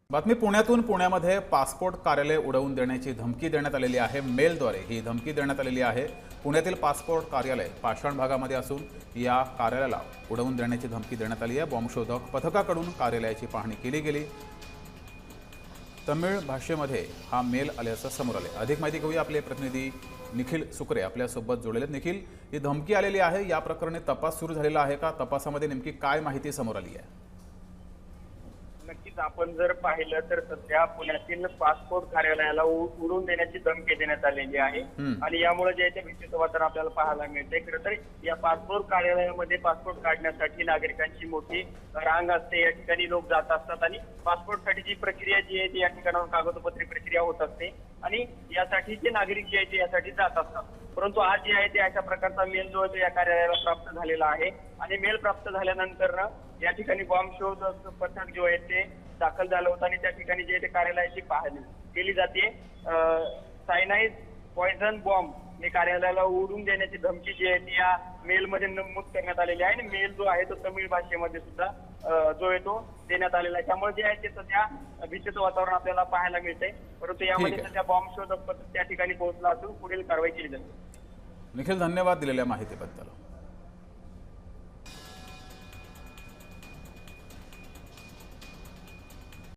बातमी पुण्यातून पुण्यामध्ये पासपोर्ट कार्यालय उडवून देण्याची धमकी देण्यात आलेली आहे। मेलद्वारे ही धमकी देण्यात आलेली आहे। पुण्यातील पासपोर्ट कार्यालय पाषाण भागामध्ये असून या कार्यालयाला उडवून देण्याची धमकी देण्यात आली आहे। बॉम्बशोधक पथकाकडून कार्यालयाची पाहणी केली गेली। तमिळ भाषेमध्ये हा मेल आल्याचं समोर आले। अधिक माहिती घेऊया, आपले प्रतिनिधी निखिल सुकरे आपल्यासोबत जोडलेले। निखिल, ही धमकी आलेली आहे, या प्रकरणी तपास सुरू झालेला आहे का? तपासामध्ये नेमकी काय माहिती समोर आली आहे? नक्कीच आपण जर पाहिलं तर सध्या पुण्यातील पासपोर्ट कार्यालयाला उडवून देण्याची धमकी देण्यात आलेली आहे आणि यामुळे जे आहे ते भीतीचं वातावरण आपल्याला पाहायला मिळते। खरं तर या पासपोर्ट कार्यालयामध्ये पासपोर्ट काढण्यासाठी नागरिकांची मोठी रांग असते। या ठिकाणी लोक जात असतात आणि पासपोर्टसाठी जी प्रक्रिया जी आहे ती या ठिकाणावर कागदपत्री प्रक्रिया होत असते आणि यासाठी जे नागरिक जे आहे ते यासाठी जात असतात। परंतु आज जे आहे ते अशा प्रकारचा मेल जो आहे या कार्यालयाला प्राप्त झालेला आहे आणि मेल प्राप्त झाल्यानंतर या ठिकाणी बॉम्बशोध पथक जो आहे ते दाखल झालं होतं आणि त्या ठिकाणी जे ते कार्यालयाची पाहणी केली जाते। सायनाइड पॉइझन बॉम्ब हे कार्यालयाला उडवून देण्याची धमकी जी आहे ती या मेलमध्ये नमूद करण्यात आलेली आहे आणि मेल जो आहे तो तमिळ भाषेमध्ये सुद्धा जो आहे तो देण्यात आलेला आहे। त्यामुळे जे आहे ते सध्या भीतीचं वातावरण आपल्याला पाहायला मिळते। परंतु यामध्ये सध्या बॉम्बशोधक पथक त्या ठिकाणी पोहोचला असून पुढील कारवाई केली जाते। निखिल, धन्यवाद दिलेल्या माहितीबद्दल।